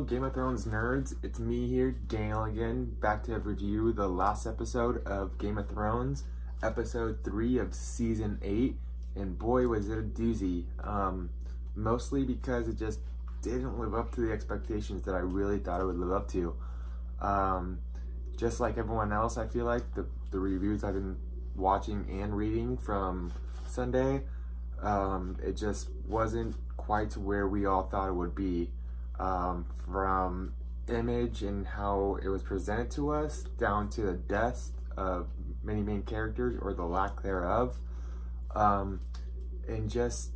Game of Thrones nerds, it's me here, Daniel again, back to review the last episode of Game of Thrones, episode 3 of season 8, and boy was it a doozy, mostly because it just didn't live up to the expectations that I really thought it would live up to. Just like everyone else, I feel like, the reviews I've been watching and reading from Sunday, it just wasn't quite to where we all thought it would be, from image and how it was presented to us, down to the deaths of many main characters or the lack thereof, and just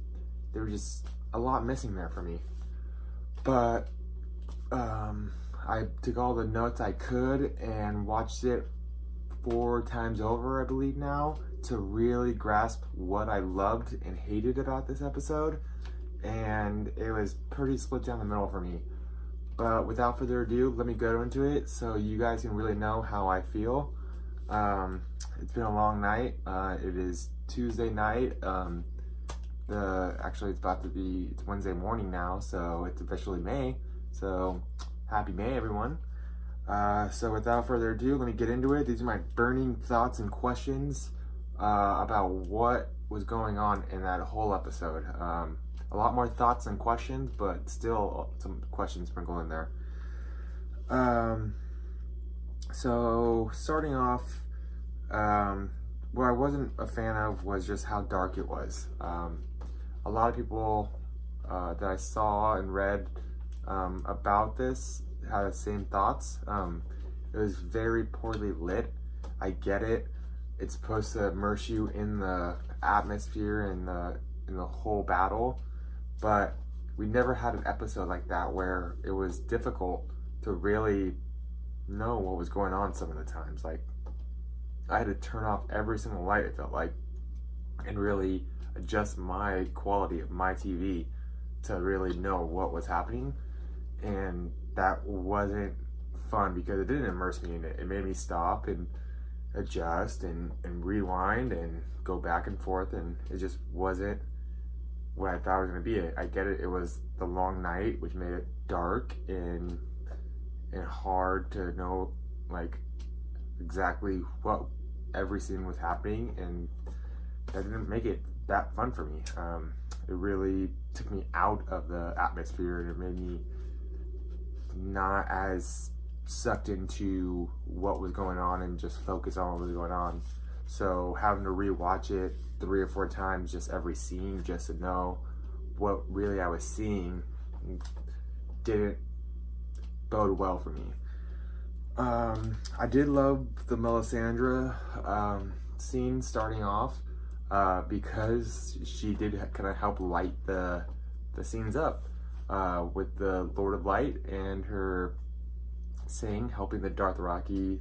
there was just a lot missing there for me. But I took all the notes I could and watched it 4 times over, I believe now, to really grasp what I loved and hated about this episode, and it was pretty split down the middle for me. But without further ado, let me go into it so you guys can really know how I feel. It's been a long night. It is Tuesday night. Actually it's Wednesday morning now, so it's officially May. So happy May, everyone. So without further ado, let me get into it. These are my burning thoughts and questions about what was going on in that whole episode. A lot more thoughts and questions, but still some questions sprinkled in there. So starting off, what I wasn't a fan of was just how dark it was. A lot of people that I saw and read about this had the same thoughts. It was very poorly lit. I get it. It's supposed to immerse you in the atmosphere and in the whole battle, but we never had an episode like that where it was difficult to really know what was going on some of the times. Like, I had to turn off every single light, it felt like, and really adjust my quality of my TV to really know what was happening. And that wasn't fun because it didn't immerse me in it. It made me stop and adjust and rewind and go back and forth, and it just wasn't what I thought it was going to be. I get it. It was the long night, which made it dark and hard to know like exactly what every scene was happening, and that didn't make it that fun for me. It really took me out of the atmosphere, and it made me not as sucked into what was going on and just focus on what was going on. So having to rewatch it 3 or 4 times, just every scene, just to know what really I was seeing, didn't bode well for me. I did love the Melisandre scene starting off, because she did kind of help light the scenes up, with the Lord of Light and her helping the Dothraki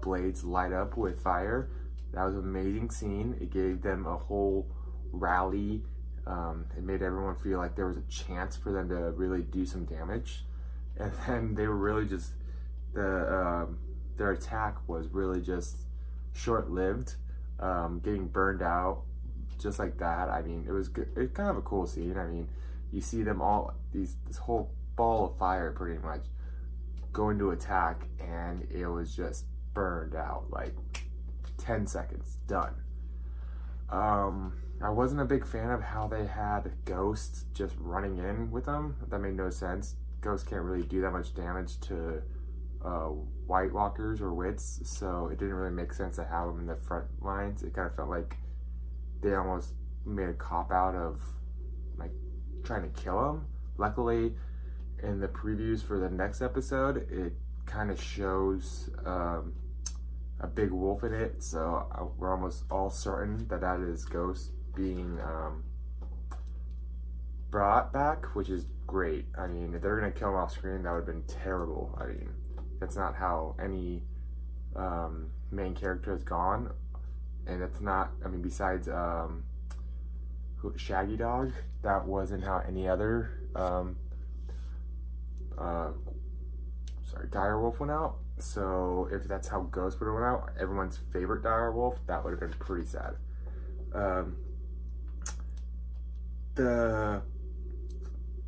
blades light up with fire. That was an amazing scene. It gave them a whole rally. It made everyone feel like there was a chance for them to really do some damage. And then they were really just, their attack was really just short-lived, getting burned out just like that. I mean, it was good. It's kind of a cool scene. I mean, you see them all, this whole ball of fire pretty much going to attack, and it was just burned out, like 10 seconds, done. I wasn't a big fan of how they had Ghost just running in with them. That made no sense. Ghost can't really do that much damage to White Walkers or Wits, so it didn't really make sense to have them in the front lines. It kind of felt like they almost made a cop-out of like trying to kill him. Luckily, in the previews for the next episode, it kind of shows a big wolf in it, so we're almost all certain that is Ghost being brought back, which is great. I mean, if they're gonna kill him off screen, that would have been terrible. I mean, that's not how any main character has gone, and that's not, I mean, besides Shaggy Dog, that wasn't how any other direwolf went out. So if that's how Ghost would have went out, everyone's favorite direwolf, that would have been pretty sad.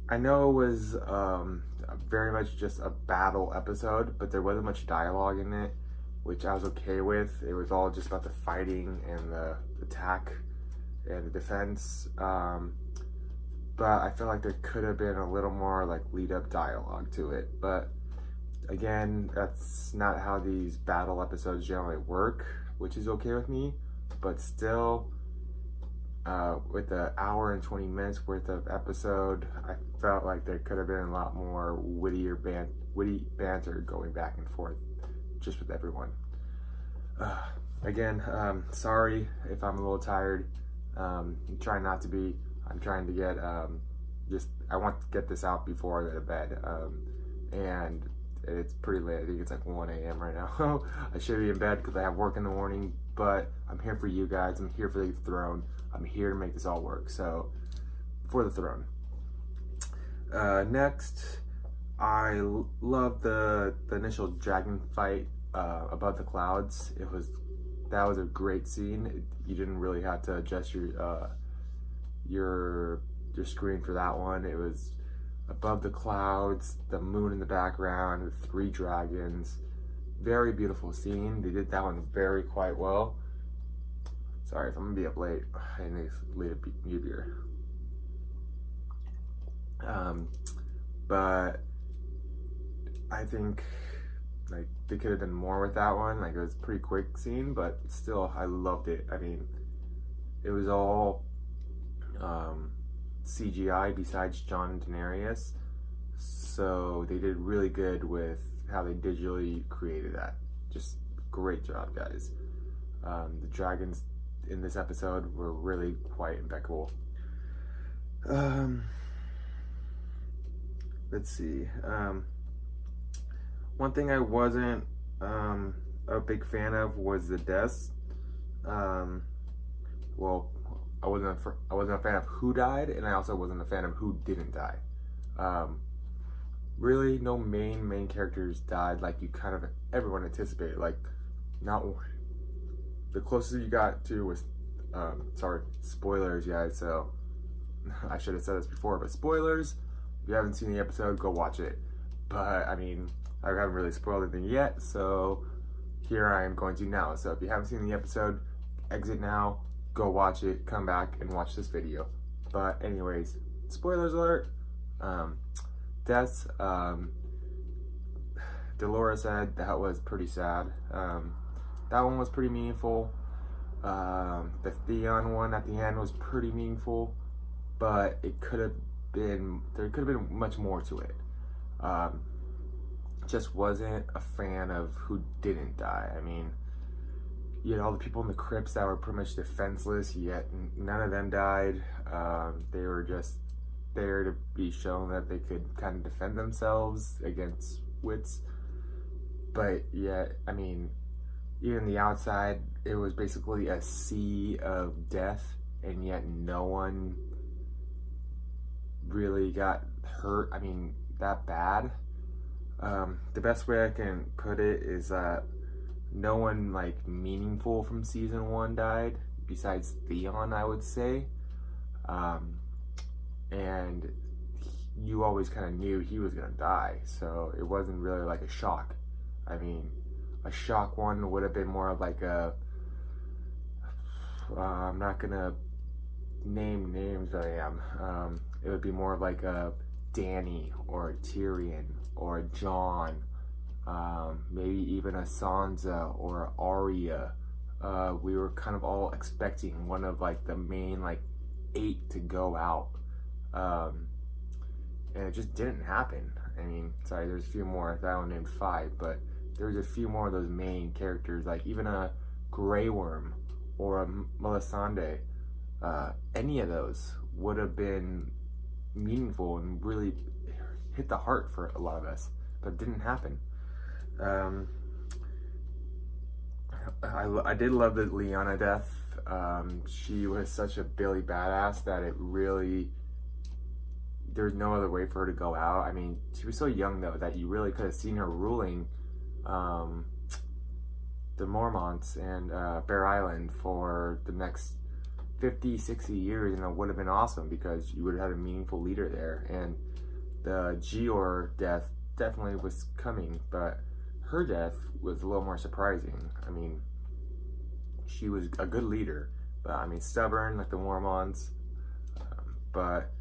I know it was very much just a battle episode, but there wasn't much dialogue in it, which I was okay with. It was all just about the fighting and the attack and the defense. But I feel like there could have been a little more like lead up dialogue to it. But again, that's not how these battle episodes generally work, which is okay with me. But still, with the hour and 20 minutes worth of episode, I felt like there could have been a lot more witty banter going back and forth just with everyone. Again, sorry if I'm a little tired. I'm trying not to be. I'm trying to get, I want to get this out before I go to bed. And it's pretty late. I think it's like 1 a.m. right now. I should be in bed because I have work in the morning, but I'm here for you guys. I'm here for the throne. I'm here to make this all work. So, for the throne. Next, I love the initial dragon fight above the clouds. That was a great scene. You didn't really have to adjust your screen for that one. It was above the clouds, the moon in the background, the 3 dragons. Very beautiful scene. They did that one quite well. Sorry if I'm gonna be up late. I need to need a beer. But I think like they could have done more with that one. Like it was a pretty quick scene, but still I loved it. I mean, it was all CGI besides Jon and Daenerys, so they did really good with how they digitally created that. Just great job, guys. The dragons in this episode were really quite impeccable. Let's see. One thing I wasn't a big fan of was the deaths. Well, I wasn't a fan of who died, and I also wasn't a fan of who didn't die. Really, no main characters died like everyone anticipated. Like, not the closest you got to was, sorry, spoilers, guys. So I should have said this before, but spoilers. If you haven't seen the episode, go watch it. But I mean, I haven't really spoiled anything yet, so here I am going to now. So if you haven't seen the episode, exit now. Go watch it, come back and watch this video. But anyways, spoilers alert. Deaths. Dolores said that was pretty sad. That one was pretty meaningful. The Theon one at the end was pretty meaningful, but there could have been much more to it. Just wasn't a fan of who didn't die. I mean, you had all the people in the crypts that were pretty much defenseless, yet none of them died. They were just there to be shown that they could kind of defend themselves against wits. But yet, I mean, even the outside, it was basically a sea of death, and yet no one really got hurt. I mean, that bad. The best way I can put it is that no one like meaningful from season 1 died besides Theon, I would say. And you always kind of knew he was gonna die, so it wasn't really like a shock. I mean, a shock one would have been more of like a I'm not gonna name names, but I am. It would be more of like a Dany or a Tyrion or a Jon, maybe even a Sansa or a Arya. We were kind of all expecting one of like the main like 8 to go out, and it just didn't happen. I mean, sorry, there's a few more. I only named 5, but there's a few more of those main characters, like even a Grey Worm or a Melisandre. Any of those would have been meaningful and really hit the heart for a lot of us, but it didn't happen. I did love the Lyanna death. She was such a Billy badass that it really, there's no other way for her to go out. I mean, she was so young though that you really could have seen her ruling the Mormonts and Bear Island for the next 50, 60 years, and it would have been awesome because you would have had a meaningful leader there. And the Gior death definitely was coming, but her death was a little more surprising. I mean, she was a good leader, but I mean, stubborn like the Mormons. But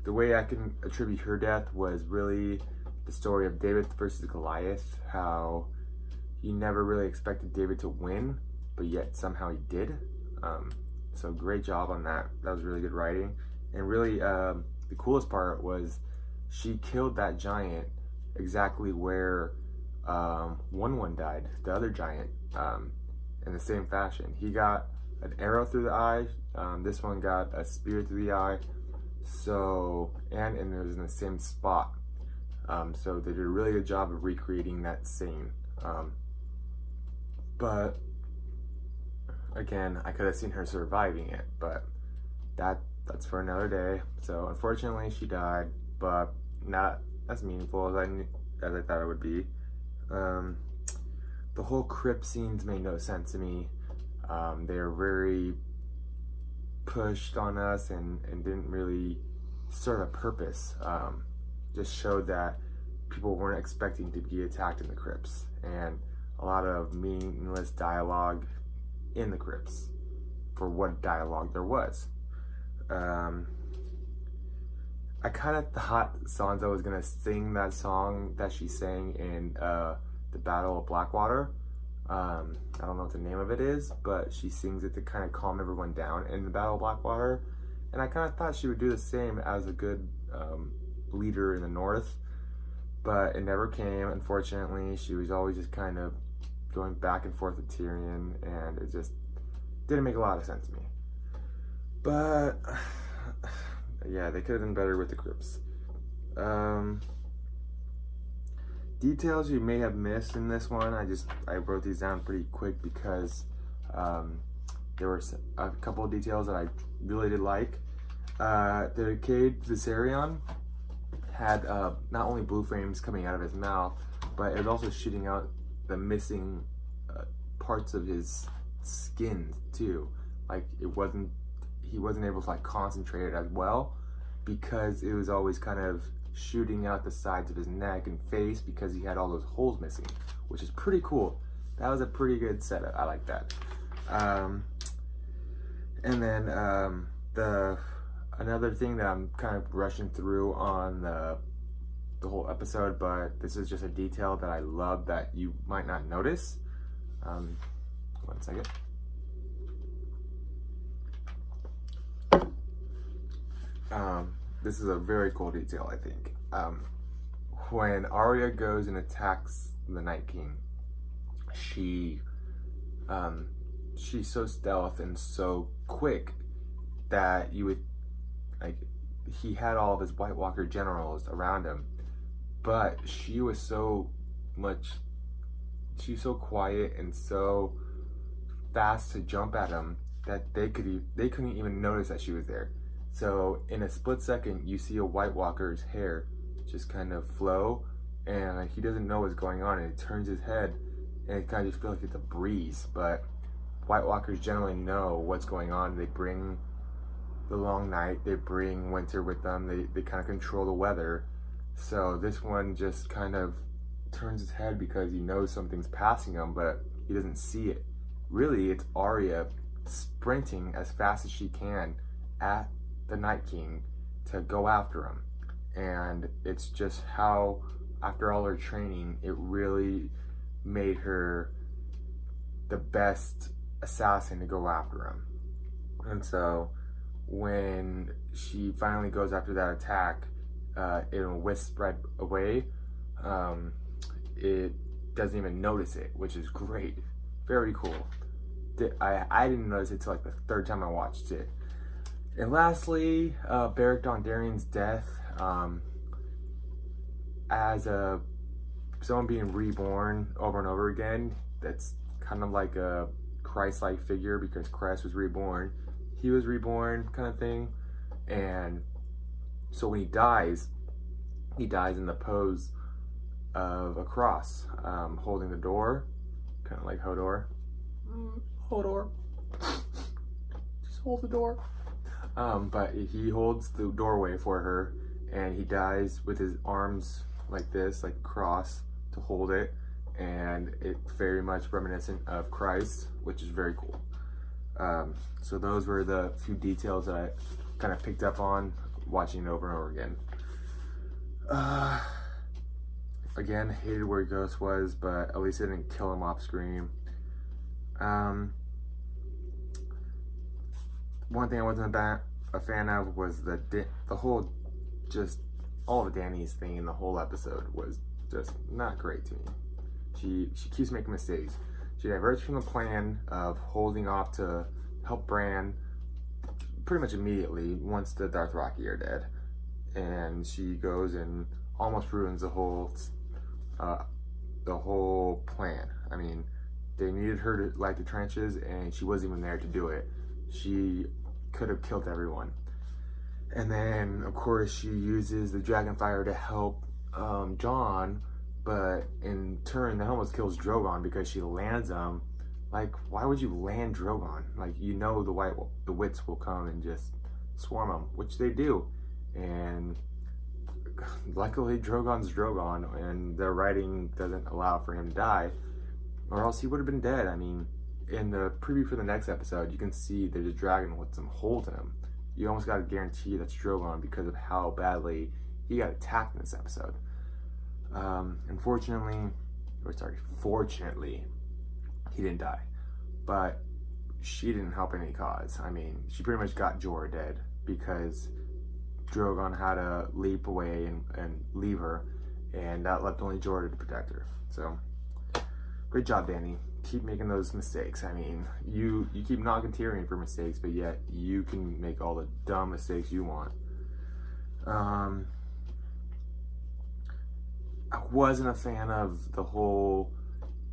the way I can attribute her death was really the story of David versus Goliath, how he never really expected David to win, but yet somehow he did. So great job on that. That was really good writing. And really, the coolest part was she killed that giant exactly where One died, the other giant, in the same fashion. He got an arrow through the eye. This one got a spear through the eye. So, and it was in the same spot. So they did a really good job of recreating that scene. But again, I could have seen her surviving it, but that's for another day. So unfortunately she died, but not as meaningful as I thought it would be. The whole crypt scenes made no sense to me. They were very pushed on us and didn't really serve a purpose. Just showed that people weren't expecting to be attacked in the crypts, and a lot of meaningless dialogue in the crypts for what dialogue there was. I kind of thought Sansa was gonna sing that song that she sang in the Battle of Blackwater. I don't know what the name of it is, but she sings it to kind of calm everyone down in the Battle of Blackwater. And I kind of thought she would do the same as a good leader in the North, but it never came, unfortunately. She was always just kind of going back and forth with Tyrion, and it just didn't make a lot of sense to me. But yeah, they could have done better with the crypts. Details you may have missed in this one, I wrote these down pretty quick because there were a couple of details that I really did like. The Cade Viserion had not only blue flames coming out of his mouth, but it was also shooting out the missing parts of his skin too. Like he wasn't able to like concentrate it as well, because it was always kind of shooting out the sides of his neck and face because he had all those holes missing, which is pretty cool. That was a pretty good setup. I like that. And then another thing that I'm kind of rushing through on the whole episode, but this is just a detail that I love that you might not notice. 1 second. This is a very cool detail, I think. When Arya goes and attacks the Night King, she's so stealth and so quick that you would, like, he had all of his White Walker generals around him, but she was so quiet and so fast to jump at him that they couldn't even notice that she was there. So in a split second, you see a White Walker's hair just kind of flow, and he doesn't know what's going on, and it turns his head, and it kind of just feels like it's a breeze. But White Walkers generally know what's going on. They bring the Long Night, they bring winter with them, they kind of control the weather. So this one just kind of turns his head because he knows something's passing him, but he doesn't see it. Really, it's Arya sprinting as fast as she can at the Night King to go after him. And it's just how, after all her training, it really made her the best assassin to go after him. And so when she finally goes after that attack, it'll whisk right away. It doesn't even notice it, which is great. Very cool. I didn't notice it till like the third time I watched it. And lastly, Beric Dondarrion's death. As someone being reborn over and over again, that's kind of like a Christ-like figure, because Christ was reborn. He was reborn, kind of thing. And so when he dies in the pose of a cross, holding the door, kind of like Hodor. Hodor. Just hold the door. But he holds the doorway for her, and he dies with his arms like this, like cross to hold it, and it very much reminiscent of Christ, which is very cool. So those were the few details that I kind of picked up on watching it over and over again. Again, hated where Ghost was, but at least it didn't kill him off screen. One thing I wasn't a fan of was the whole, just all of Danny's thing in the whole episode was just not great to me. She keeps making mistakes. She diverts from the plan of holding off to help Bran pretty much immediately once the Dothraki are dead, and she goes and almost ruins the whole plan. I mean, they needed her to light the trenches, and she wasn't even there to do it. She could have killed everyone. And then, of course, she uses the Dragonfire to help Jon, but in turn, that almost kills Drogon because she lands him. Like, why would you land Drogon? Like, you know the wits will come and just swarm him, which they do. And luckily, Drogon's Drogon, and the writing doesn't allow for him to die, or else he would have been dead. I mean, in the preview for the next episode, you can see there's a dragon with some holes in him. You almost got to guarantee that's Drogon because of how badly he got attacked in this episode. Fortunately, he didn't die. But she didn't help any cause. I mean, she pretty much got Jorah dead because Drogon had to leap away and leave her, and that left only Jorah to protect her. So, great job, Danny. Keep making those mistakes. I mean, you keep knocking Tyrion for mistakes, but yet you can make all the dumb mistakes you want. I wasn't a fan of the whole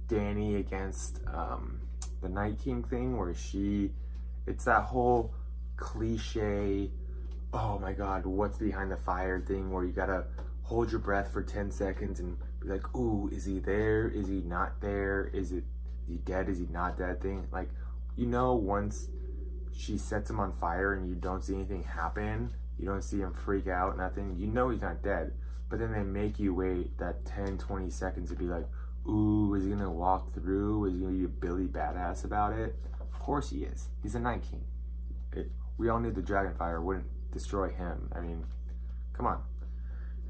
Danny against the Night King thing, where it's that whole cliche, oh my god, what's behind the fire thing, where you gotta hold your breath for 10 seconds and be like, ooh, is he there? Is he not there? Is he dead? Is he not dead thing? Like, you know, once she sets him on fire and you don't see anything happen, you don't see him freak out, nothing, you know he's not dead. But then they make you wait that 10, 20 seconds to be like, ooh, is he gonna walk through? Is he gonna be a Billy badass about it? Of course he is. He's a Night King. We all knew the Dragonfire wouldn't destroy him. I mean, come on.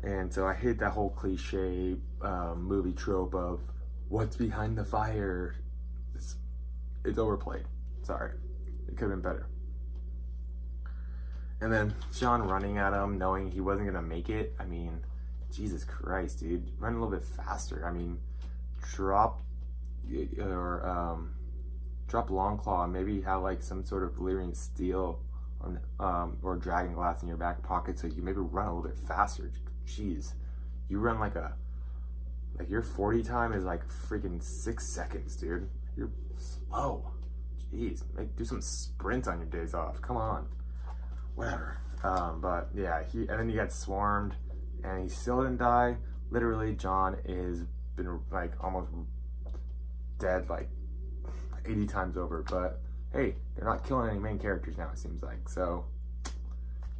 And so I hate that whole cliche movie trope of what's behind the fire. It's overplayed. Sorry. It could have been better. And then Jon running at him, knowing he wasn't gonna make it. I mean, Jesus Christ, dude. Run a little bit faster. I mean, drop Longclaw, maybe have like some sort of Valyrian steel or dragon glass in your back pocket so you maybe run a little bit faster. Jeez, you run like your 40 time is like freaking 6 seconds, dude. You're slow. Jeez, do some sprints on your days off. Come on, whatever. But yeah, and then he got swarmed, and he still didn't die. Literally, Jon is been like almost dead like 80 times over, but hey, they're not killing any main characters now, it seems like, so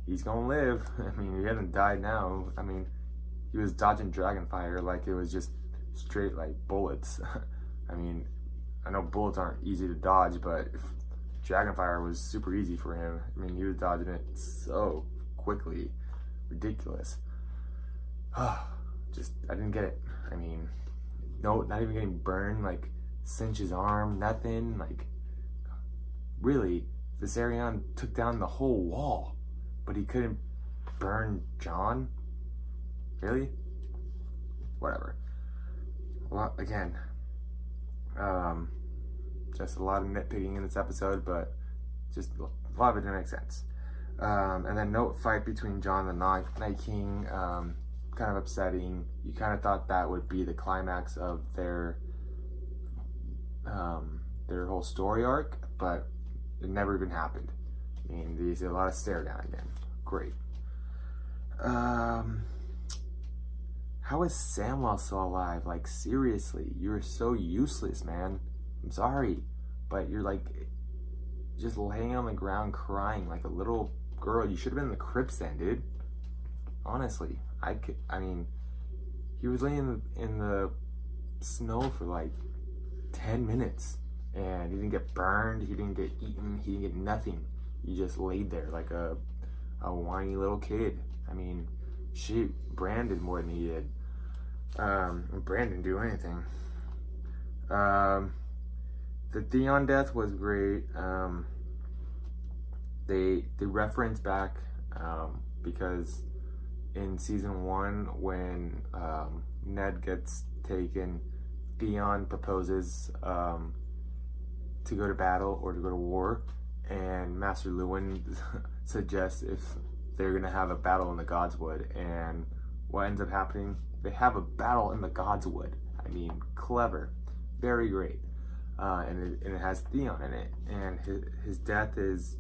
he's gonna live. I mean, he hasn't died now. I mean, he was dodging Dragonfire like it was just straight like bullets. I mean, I know bullets aren't easy to dodge, but Dragonfire was super easy for him. I mean, he was dodging it so quickly. Ridiculous. Just, I didn't get it. I mean, no, not even getting burned, like, cinch his arm, nothing. Like, really, Viserion took down the whole wall, but he couldn't burn Jon? Really? Whatever. Well, again, just a lot of nitpicking in this episode, but just a lot of it didn't make sense. And then no fight between Jon and the Night King, kind of upsetting. You kind of thought that would be the climax of their whole story arc, but it never even happened. I mean, they did a lot of stare down again. Great. How is Samwell still alive? Like, seriously, you're so useless, man. I'm sorry, but you're like just laying on the ground crying like a little girl. You should have been in the crypts then, dude. honestly. I mean, he was laying in the snow for like 10 minutes and he didn't get burned, he didn't get eaten, he didn't get nothing. He just laid there like a whiny little kid. I mean, Bran did more than he did. Bran didn't do anything. The Theon death was great. They reference back because in season 1 when Ned gets taken, Theon proposes to go to battle or to go to war, and Master Luwin suggests if they're gonna have a battle in the Godswood, and what ends up happening, they have a battle in the Godswood. I mean, clever, very great, and it has Theon in it, and his death is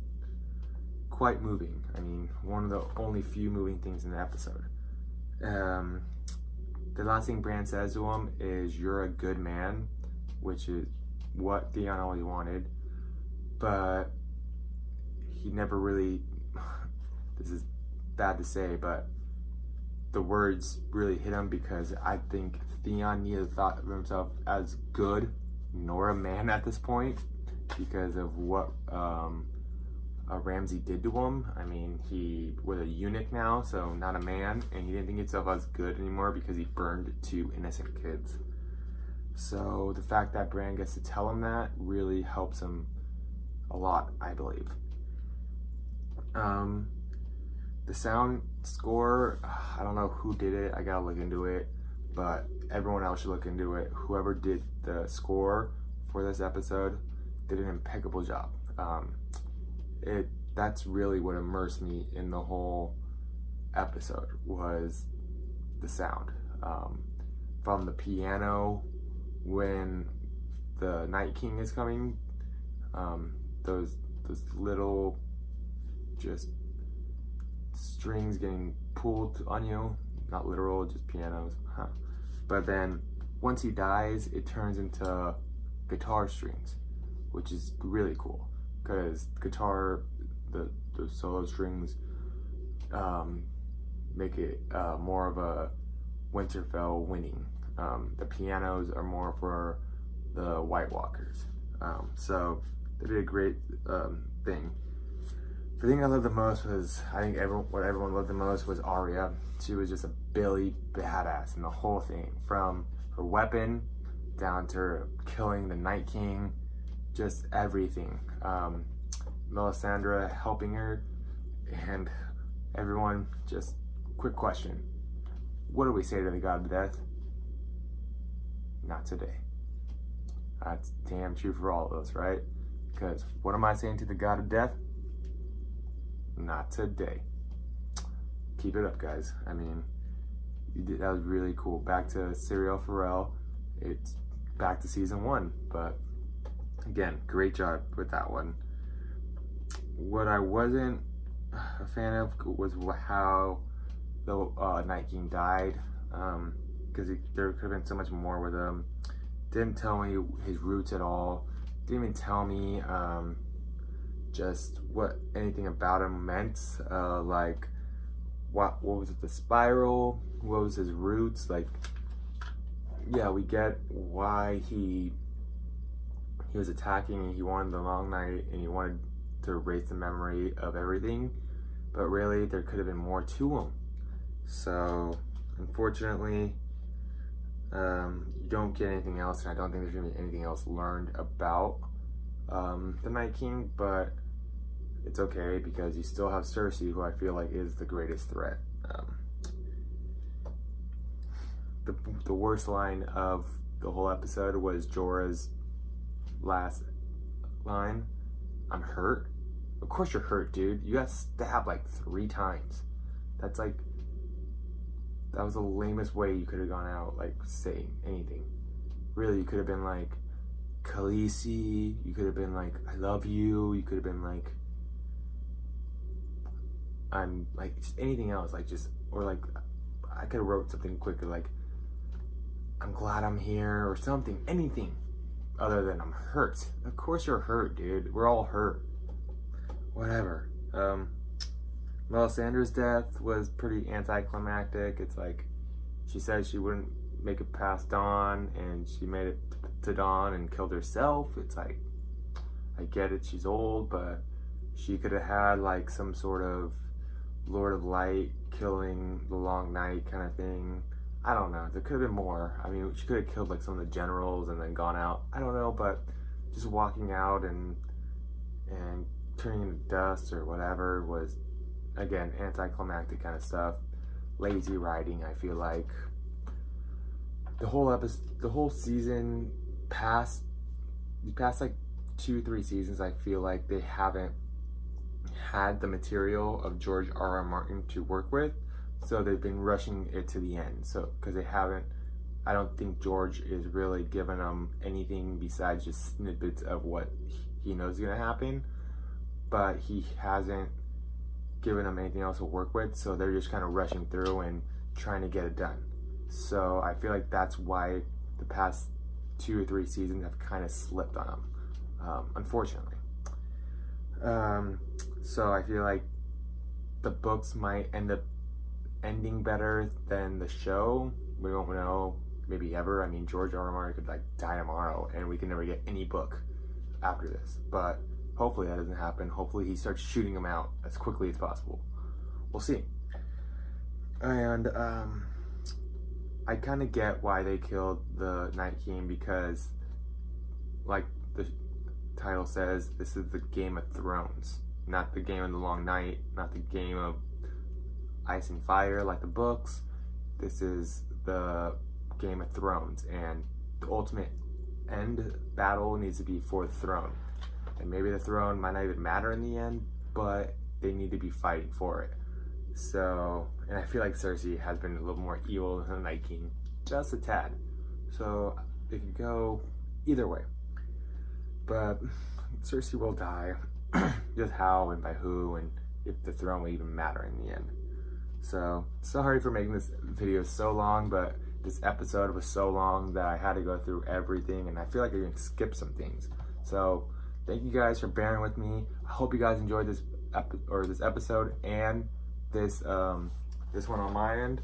quite moving. I mean, one of the only few moving things in the episode. The last thing Bran says to him is, "You're a good man," which is what Theon always wanted, but he never really, this is bad to say, but the words really hit him, because I think Theon neither thought of himself as good nor a man at this point because of what Ramsay did to him. I mean, he was a eunuch now, so not a man, and he didn't think himself as good anymore because he burned 2 innocent kids. So the fact that Bran gets to tell him that really helps him a lot, I believe. The sound score, I don't know who did it, I gotta look into it, but everyone else should look into it. Whoever did the score for this episode did an impeccable job. That's really what immersed me in the whole episode, was the sound. From the piano when the Night King is coming, those little just strings getting pulled on you, not literal, just pianos, but then once he dies, it turns into guitar strings, which is really cool, because guitar, the solo strings make it more of a Winterfell winning. The pianos are more for the White Walkers. So they did a great thing. The thing I loved the most was, I think what everyone loved the most was Arya. She was just a Billy badass in the whole thing, from her weapon down to her killing the Night King, just everything. Melisandre helping her, and everyone. Just quick question: what do we say to the God of Death? Not today. That's damn true for all of us, right? Because what am I saying to the God of Death? Not today. Keep it up, guys. I mean, that was really cool. Back to Syrio Forel. It's back to season 1, but again, great job with that one. What I wasn't a fan of was how the Night King died, because there could have been so much more with him. Didn't tell me his roots at all. Didn't even tell me just what anything about him meant. Like what was it, the spiral? What was his roots? Like, yeah, we get why he was attacking, and he wanted the Long Night, and he wanted to erase the memory of everything, but really there could have been more to him. So unfortunately, you don't get anything else, and I don't think there's gonna be anything else learned about the Night King, but it's okay, because you still have Cersei, who I feel like is the greatest threat. The worst line of the whole episode was Jorah's last line: "I'm hurt." Of course you're hurt, dude. You got stabbed like 3 times. That was the lamest way you could have gone out, like, saying anything. Really, you could have been like, "Khaleesi," you could have been like, "I love you," you could have been like, "I'm," like, just anything else, like, just, or like, I could have wrote something quicker, like, "I'm glad I'm here," or something, anything other than "I'm hurt." Of course you're hurt, dude. We're all hurt. Whatever. Melisandre's death was pretty anticlimactic. It's like she said she wouldn't make it past Dawn, and she made it to Dawn and killed herself. It's like, I get it, she's old, but she could have had like some sort of Lord of Light killing the Long Night kind of thing. I don't know. There could have been more. I mean, she could have killed like some of the generals and then gone out. I don't know, but just walking out and turning into dust or whatever was, again, anticlimactic kind of stuff. Lazy writing, I feel like. The whole season past like 2-3 seasons, I feel like they haven't had the material of George R.R. Martin to work with, so they've been rushing it to the end. So because I don't think George is really giving them anything besides just snippets of what he knows is gonna happen, but he hasn't given them anything else to work with, so they're just kind of rushing through and trying to get it done. So I feel like that's why the past 2 or 3 seasons have kind of slipped on them, unfortunately. So I feel like the books might end up ending better than the show. We won't know, maybe ever. I mean, George R.R. Martin could like die tomorrow and we can never get any book after this, but hopefully that doesn't happen. Hopefully he starts shooting them out as quickly as possible. We'll see. And I kind of get why they killed the Night King, because like the title says, this is the Game of Thrones, not the Game of the Long Night, not the Game of Ice and Fire like the books. This is the Game of Thrones, and the ultimate end battle needs to be for the throne. And maybe the throne might not even matter in the end, but they need to be fighting for it. So, and I feel like Cersei has been a little more evil than the Night King, just a tad. So it could go either way. But Cersei will die. Just how and by who, and if the throne will even matter in the end. So, sorry for making this video so long, but this episode was so long that I had to go through everything, and I feel like I even skipped some things. So, thank you guys for bearing with me. I hope you guys enjoyed this episode and this one on my end.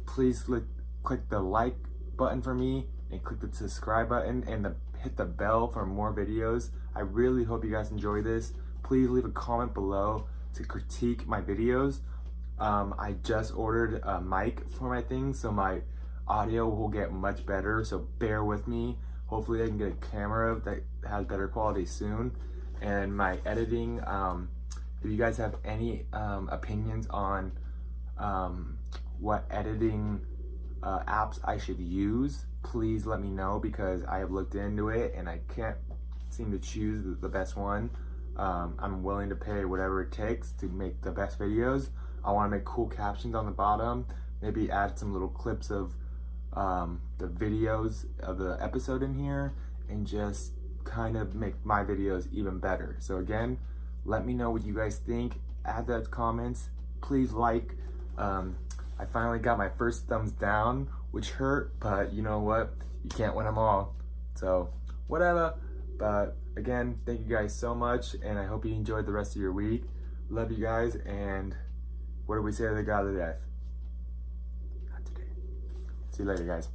Please click the like button for me, and click the subscribe button, and hit the bell for more videos. I really hope you guys enjoy this. Please leave a comment below to critique my videos. I just ordered a mic for my thing, so my audio will get much better, so bear with me. Hopefully I can get a camera that has better quality soon. And my editing, if you guys have any opinions on what editing apps I should use, please let me know, because I have looked into it and I can't seem to choose the best one. I'm willing to pay whatever it takes to make the best videos. I want to make cool captions on the bottom, maybe add some little clips of the videos of the episode in here, and just kind of make my videos even better. So again, let me know what you guys think. Add those comments. Please like. I finally got my first thumbs down, which hurt, but you know what? You can't win them all. So whatever. But again, thank you guys so much, and I hope you enjoyed the rest of your week. Love you guys, and what do we say to the God of death? Not today. See you later, guys.